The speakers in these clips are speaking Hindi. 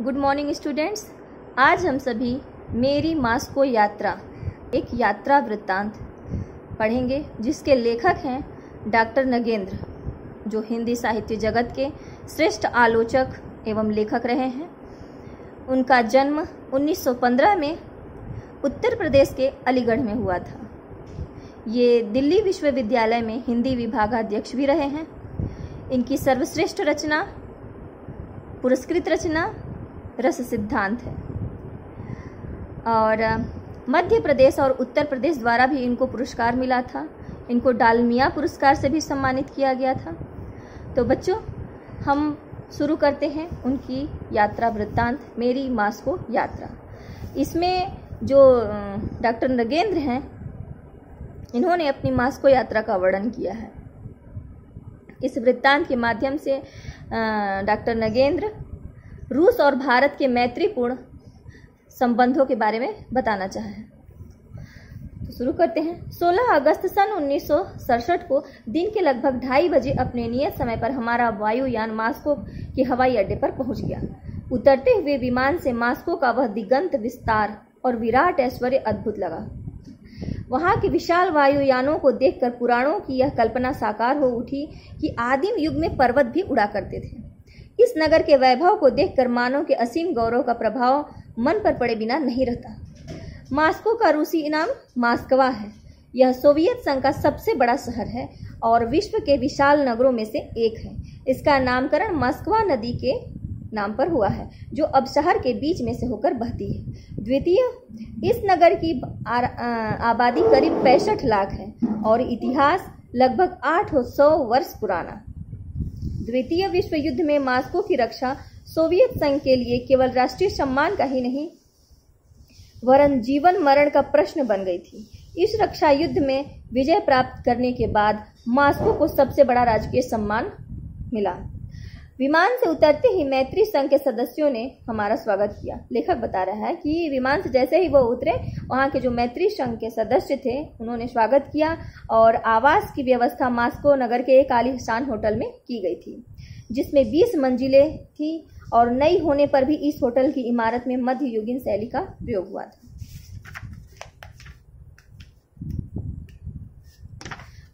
Good morning students. आज हम सभी मेरी मास्को यात्रा एक यात्रा वृत्तांत पढ़ेंगे, जिसके लेखक हैं डॉक्टर नगेंद्र, जो हिंदी साहित्य जगत के श्रेष्ठ आलोचक एवं लेखक रहे हैं। उनका जन्म 1915 में उत्तर प्रदेश के अलीगढ़ में हुआ था। ये दिल्ली विश्वविद्यालय में हिंदी विभागाध्यक्ष भी रहे हैं। इनकी सर्वश्रेष्ठ रचना, पुरस्कृत रचना रस सिद्धांत है, और मध्य प्रदेश और उत्तर प्रदेश द्वारा भी इनको पुरस्कार मिला था। इनको डालमिया पुरस्कार से भी सम्मानित किया गया था। तो बच्चों, हम शुरू करते हैं उनकी यात्रा वृत्तांत, मेरी मास्को यात्रा। इसमें जो डॉक्टर नगेंद्र हैं, इन्होंने अपनी मास्को यात्रा का वर्णन किया है। इस वृत्तांत के माध्यम से डॉक्टर नगेंद्र रूस और भारत के मैत्रीपूर्ण संबंधों के बारे में बताना चाहे हैं। तो शुरू करते हैं। 16 अगस्त सन 1967 को दिन के लगभग 2:30 बजे अपने नियत समय पर हमारा वायुयान मास्को के हवाई अड्डे पर पहुंच गया। उतरते हुए विमान से मास्को का वह दिगंत विस्तार और विराट ऐश्वर्य अद्भुत लगा। वहां के विशाल वायुयानों को देखकर पुराणों की यह कल्पना साकार हो उठी कि आदिम युग में पर्वत भी उड़ा करते थे। इस नगर के वैभव को देखकर मानव के असीम गौरव का प्रभाव मन पर पड़े बिना नहीं रहता। मास्को का रूसी नाम मास्कवा है। यह सोवियत संघ का सबसे बड़ा शहर है और विश्व के विशाल नगरों में से एक है। इसका नामकरण मास्कवा नदी के नाम पर हुआ है, जो अब शहर के बीच में से होकर बहती है। द्वितीय, इस नगर की आबादी करीब 65 लाख है और इतिहास लगभग 800 वर्ष पुराना। द्वितीय विश्व युद्ध में मास्को की रक्षा सोवियत संघ के लिए केवल राष्ट्रीय सम्मान का ही नहीं, वरन जीवन मरण का प्रश्न बन गई थी। इस रक्षा युद्ध में विजय प्राप्त करने के बाद मास्को को सबसे बड़ा राजकीय सम्मान मिला। विमान से उतरते ही मैत्री संघ के सदस्यों ने हमारा स्वागत किया। लेखक बता रहा है कि विमान से जैसे ही वो उतरे, वहां के जो मैत्री संघ के सदस्य थे, उन्होंने स्वागत किया और आवास की व्यवस्था मास्को नगर के एक आलीशान होटल में की गई थी, जिसमें 20 मंजिलें थी और नई होने पर भी इस होटल की इमारत में मध्ययुगीन शैली का प्रयोग हुआ था।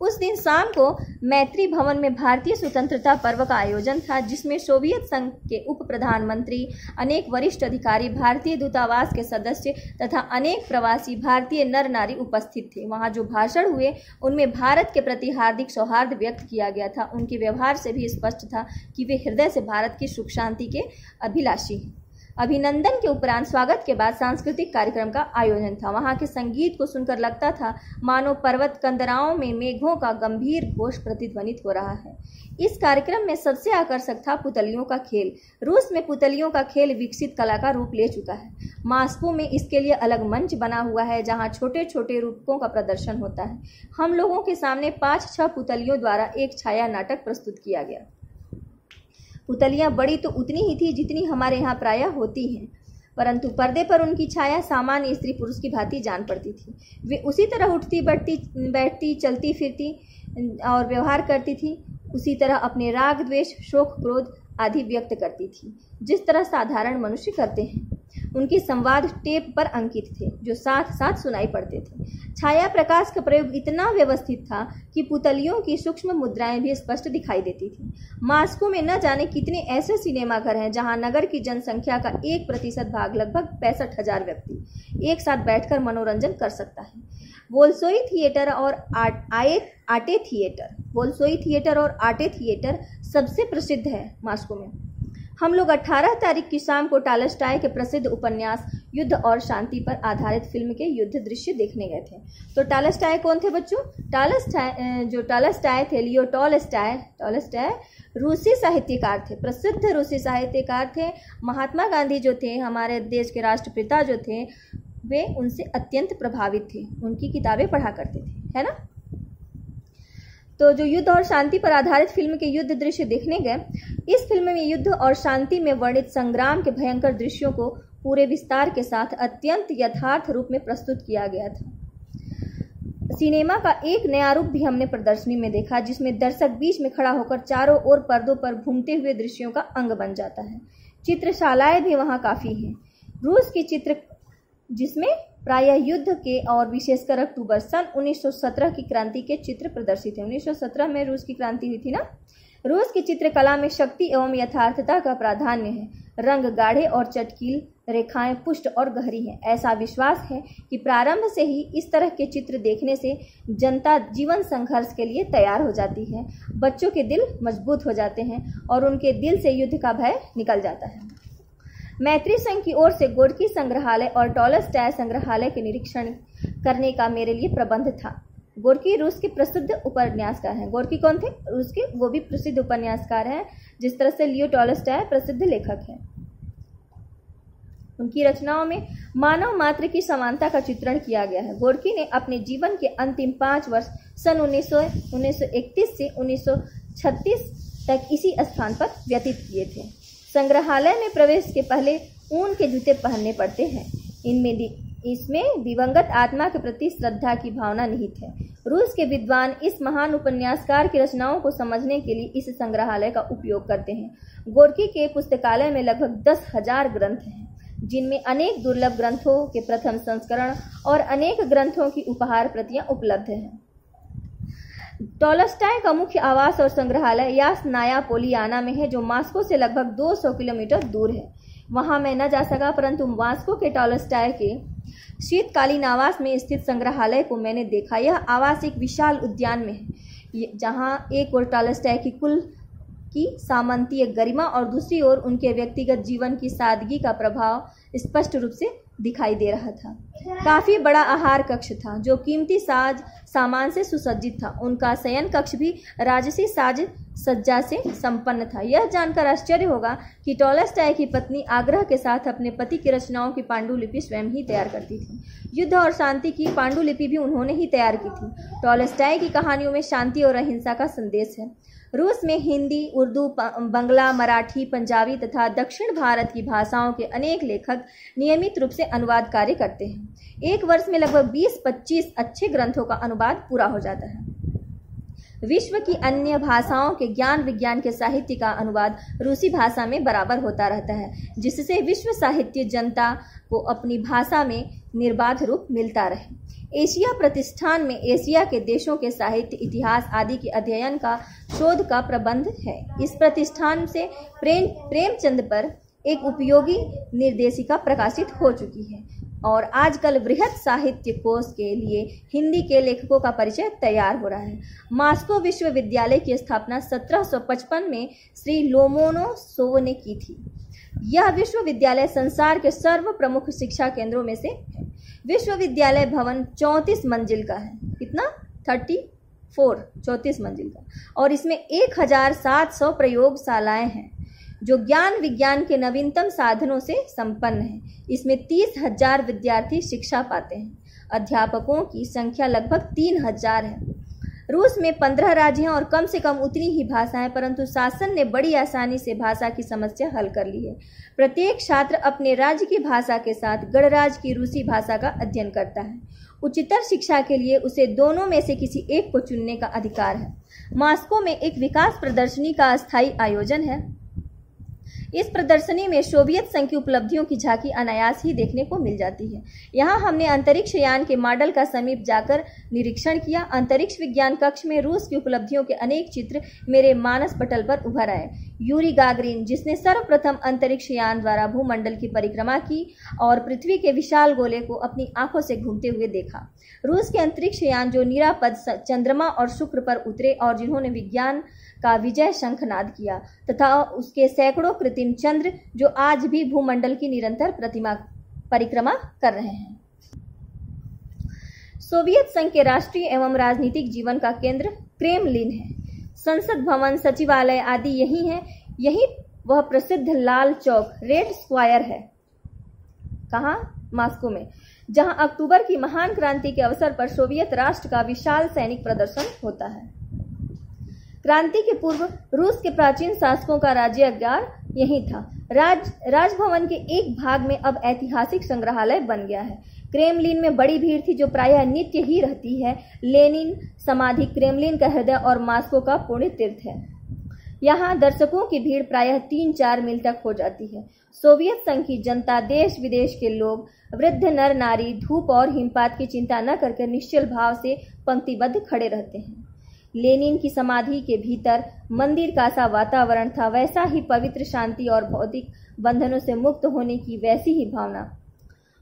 उस दिन शाम को मैत्री भवन में भारतीय स्वतंत्रता पर्व का आयोजन था, जिसमें सोवियत संघ के उप प्रधानमंत्री, अनेक वरिष्ठ अधिकारी, भारतीय दूतावास के सदस्य तथा अनेक प्रवासी भारतीय नर नारी उपस्थित थे। वहां जो भाषण हुए, उनमें भारत के प्रति हार्दिक सौहार्द व्यक्त किया गया था। उनके व्यवहार से भी स्पष्ट था कि वे हृदय से भारत की सुख शांति के अभिलाषी हैं। अभिनंदन के उपरांत स्वागत के बाद सांस्कृतिक कार्यक्रम का आयोजन था। वहां के संगीत को सुनकर लगता था मानो पर्वत कंदराओं में मेघों का गंभीर घोष प्रतिध्वनित हो रहा है। इस कार्यक्रम में सबसे आकर्षक था पुतलियों का खेल। रूस में पुतलियों का खेल विकसित कला का रूप ले चुका है। मास्को में इसके लिए अलग मंच बना हुआ है, जहां छोटे छोटे रूपकों का प्रदर्शन होता है। हम लोगों के सामने 5-6 पुतलियों द्वारा एक छाया नाटक प्रस्तुत किया गया। पुतलियां बड़ी तो उतनी ही थी जितनी हमारे यहाँ प्रायः होती हैं, परंतु पर्दे पर उनकी छाया सामान्य स्त्री पुरुष की भांति जान पड़ती थी। वे उसी तरह उठती बैठती चलती फिरती और व्यवहार करती थी। उसी तरह अपने राग द्वेष शोक क्रोध आदि व्यक्त करती थी, जिस तरह साधारण मनुष्य करते हैं। उनके संवाद टेप पर अंकित थे, जो साथ साथ सुनाई पड़ते थे। छाया प्रकाश का प्रयोग इतना व्यवस्थित था कि पुतलियों की सूक्ष्म मुद्राएं भी स्पष्ट दिखाई देती थी। मास्को में न जाने कितने ऐसे सिनेमाघर हैं जहां नगर की जनसंख्या का 1% भाग, लगभग 65,000 व्यक्ति एक साथ बैठकर मनोरंजन कर सकता है। वोल्शोई थिएटर और आटे थिएटर सबसे प्रसिद्ध है मास्को में। हम लोग 18 तारीख की शाम को टालस्टाय के प्रसिद्ध उपन्यास युद्ध और शांति पर आधारित फिल्म के युद्ध दृश्य देखने गए थे। तो टालस्टाय कौन थे बच्चों? टालस्टाय थे लियो टॉलस्टाय रूसी साहित्यकार थे, प्रसिद्ध रूसी साहित्यकार थे। महात्मा गांधी जो थे, हमारे देश के राष्ट्रपिता जो थे, वे उनसे अत्यंत प्रभावित थे, उनकी किताबें पढ़ा करते थे, है ना। तो जो युद्ध और शांति पर आधारित फिल्म के युद्ध दृश्य देखने गए, इस फिल्म में युद्ध और शांति में वर्णित संग्राम के भयंकर दृश्यों को पूरे विस्तार के साथ अत्यंत यथार्थ रूप में प्रस्तुत किया गया था। सिनेमा का एक नया रूप भी हमने प्रदर्शनी में देखा, जिसमें दर्शक बीच में खड़ा होकर चारों ओर पर्दों पर घूमते हुए दृश्यों का अंग बन जाता है। चित्रशालाएं भी वहां काफी हैं। रूस की चित्र जिसमें प्रायः युद्ध के और विशेषकर अक्टूबर सन 1917 की क्रांति के चित्र प्रदर्शित हैं। 1917 में रूस की क्रांति हुई थी ना। रूस की चित्रकला में शक्ति एवं यथार्थता का प्राधान्य है। रंग गाढ़े और चटकील, रेखाएं पुष्ट और गहरी हैं। ऐसा विश्वास है कि प्रारंभ से ही इस तरह के चित्र देखने से जनता जीवन संघर्ष के लिए तैयार हो जाती है, बच्चों के दिल मजबूत हो जाते हैं और उनके दिल से युद्ध का भय निकल जाता है। मैत्री संघ की ओर से गोर्की संग्रहालय और टॉलस्टॉय संग्रहालय के निरीक्षण करने का मेरे लिए प्रबंध था। गोर्की रूस के प्रसिद्ध उपन्यासकार हैं। गोर्की कौन थे? रूस के, वो भी प्रसिद्ध उपन्यासकार हैं, जिस तरह से लियो टॉलस्टॉय प्रसिद्ध लेखक हैं। उनकी रचनाओं में मानव मात्र की समानता का चित्रण किया गया है। गोर्की ने अपने जीवन के अंतिम 5 वर्ष सन 1931 से 1936 तक इसी स्थान पर व्यतीत किए थे। संग्रहालय में प्रवेश के पहले ऊन के जूते पहनने पड़ते हैं। इसमें दिवंगत आत्मा के प्रति श्रद्धा की भावना निहित है। रूस के विद्वान इस महान उपन्यासकार की रचनाओं को समझने के लिए इस संग्रहालय का उपयोग करते हैं। गोर्की के पुस्तकालय में लगभग 10,000 ग्रंथ हैं, जिनमें अनेक दुर्लभ ग्रंथों के प्रथम संस्करण और अनेक ग्रंथों की उपहार प्रतियां उपलब्ध हैं। टॉलस्टॉय का मुख्य आवास और संग्रहालय यासनाया पोलियाना में है, जो मॉस्को से लगभग 200 किलोमीटर दूर है। वहां मैं न जा सका, परंतु मॉस्को के टॉलस्टॉय के शीतकालीन आवास में स्थित संग्रहालय को मैंने देखा। यह आवास एक विशाल उद्यान में है, जहां एक ओर टॉलस्टॉय की कुल की सामंतीय गरिमा और दूसरी ओर उनके व्यक्तिगत जीवन की सादगी का प्रभाव स्पष्ट रूप से दिखाई दे रहा था। काफी बड़ा आहार कक्ष था, जो कीमती साज सामान से सुसज्जित था। उनका शयन कक्ष भी राजसी साज सज्जा से संपन्न था। यह जानकर आश्चर्य होगा कि टॉलस्टॉय की पत्नी आग्रह के साथ अपने पति की रचनाओं की पांडुलिपि स्वयं ही तैयार करती थी। युद्ध और शांति की पांडुलिपि भी उन्होंने ही तैयार की थी। टॉलस्टॉय की कहानियों में शांति और अहिंसा का संदेश है। रूस में हिंदी, उर्दू, बंगला, मराठी, पंजाबी तथा दक्षिण भारत की भाषाओं के अनेक लेखक नियमित रूप से अनुवाद कार्य करते हैं। एक वर्ष में लगभग 20-25 अच्छे ग्रंथों का अनुवाद पूरा हो जाता है। विश्व की अन्य भाषाओं के ज्ञान विज्ञान के साहित्य का अनुवाद रूसी भाषा में बराबर होता रहता है, जिससे विश्व साहित्य जनता को अपनी भाषा में निर्बाध रूप मिलता रहे। एशिया प्रतिष्ठान में एशिया के देशों के साहित्य, इतिहास आदि के अध्ययन का शोध का प्रबंध है। इस प्रतिष्ठान से प्रेमचंद पर एक उपयोगी निर्देशिका प्रकाशित हो चुकी है और आजकल बृहत साहित्य कोश के लिए हिंदी के लेखकों का परिचय तैयार हो रहा है। मॉस्को विश्वविद्यालय की स्थापना 1755 में श्री लोमोनोसोव ने की थी। यह विश्वविद्यालय संसार के सर्व प्रमुख शिक्षा केंद्रों में से है। विश्वविद्यालय भवन 34 मंजिल का है। कितना? 34 मंजिल का, और इसमें 1700 प्रयोगशालाएं हैं, जो ज्ञान विज्ञान के नवीनतम साधनों से संपन्न है। इसमें 30,000 विद्यार्थी शिक्षा पाते हैं। अध्यापकों की संख्या लगभग 3,000 है। रूस में 15 राज्य हैं और कम से कम उतनी ही भाषाएं, परंतु शासन ने बड़ी आसानी से भाषा की समस्या हल कर ली है। प्रत्येक छात्र अपने राज्य की भाषा के साथ गणराज्य की रूसी भाषा का अध्ययन करता है। उच्चतर शिक्षा के लिए उसे दोनों में से किसी एक को चुनने का अधिकार है। मॉस्को में एक विकास प्रदर्शनी का अस्थायी आयोजन है। इस प्रदर्शनी में सोवियत संघ की उपलब्धियों की झांकी अनायास ही देखने को मिल जाती है। यहाँ हमने अंतरिक्ष यान के मॉडल का समीप जाकर निरीक्षण किया। अंतरिक्ष विज्ञान कक्ष में रूस की उपलब्धियों के अनेक चित्र मेरे मानस पटल पर उभर आए। यूरी गागरिन, जिसने सर्वप्रथम अंतरिक्ष यान द्वारा भूमंडल की परिक्रमा की और पृथ्वी के विशाल गोले को अपनी आंखों से घूमते हुए देखा। रूस के अंतरिक्ष यान जो निरापद चंद्रमा और शुक्र पर उतरे और जिन्होंने विज्ञान का विजय शंखनाद किया, तथा उसके सैकड़ों कृत्रिम चंद्र जो आज भी भूमंडल की निरंतर परिक्रमा कर रहे हैं। सोवियत संघ के राष्ट्रीय एवं राजनीतिक जीवन का केंद्र क्रेमलिन है। संसद भवन, सचिवालय आदि यही है। यही वह प्रसिद्ध लाल चौक रेड स्क्वायर है। कहाँ? मॉस्को में, जहां अक्टूबर की महान क्रांति के अवसर पर सोवियत राष्ट्र का विशाल सैनिक प्रदर्शन होता है। क्रांति के पूर्व रूस के प्राचीन शासकों का राज्यागार यही था। राजभवन के एक भाग में अब ऐतिहासिक संग्रहालय बन गया है। क्रेमलिन में बड़ी भीड़ थी, जो प्रायः नित्य ही रहती है। लेनिन समाधि क्रेमलिन का हृदय और मॉस्को का पुण्य तीर्थ है। यहाँ दर्शकों की भीड़ प्रायः 3-4 मील तक हो जाती है। सोवियत संघ की जनता, देश विदेश के लोग, वृद्ध नर नारी धूप और हिमपात की चिंता न करके निश्चल भाव से पंक्तिबद्ध खड़े रहते हैं। लेनिन की समाधि के भीतर मंदिर का सा वातावरण था, वैसा ही पवित्र, शांति और भौतिक बंधनों से मुक्त होने की वैसी ही भावना।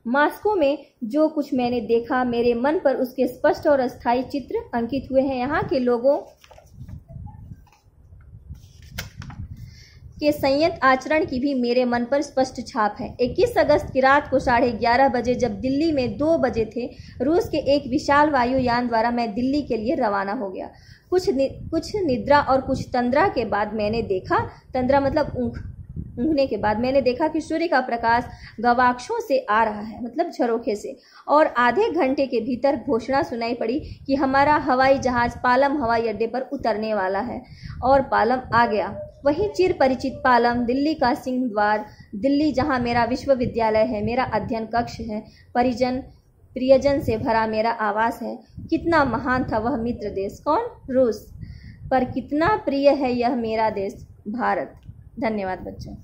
मॉस्को में जो कुछ मैंने देखा, मेरे मन पर उसके स्पष्ट और अस्थायी चित्र अंकित हुए हैं। यहाँ के लोगों के संयत आचरण की भी मेरे मन पर स्पष्ट छाप है। 21 अगस्त की रात को 11:30 बजे, जब दिल्ली में 2 बजे थे, रूस के एक विशाल वायुयान द्वारा मैं दिल्ली के लिए रवाना हो गया। कुछ निद्रा और कुछ तंद्रा के बाद मैंने देखा, तंद्रा मतलब ऊँघने के बाद मैंने देखा कि सूर्य का प्रकाश गवाक्षों से आ रहा है, मतलब झरोखे से, और आधे घंटे के भीतर घोषणा सुनाई पड़ी कि हमारा हवाई जहाज पालम हवाई अड्डे पर उतरने वाला है। और पालम आ गया, वही चिर परिचित पालम, दिल्ली का सिंह द्वार, दिल्ली जहाँ मेरा विश्वविद्यालय है, मेरा अध्ययन कक्ष है, प्रियजन से भरा मेरा आवास है। कितना महान था वह मित्र देश, कौन? रूस। पर कितना प्रिय है यह मेरा देश, भारत। धन्यवाद बच्चों।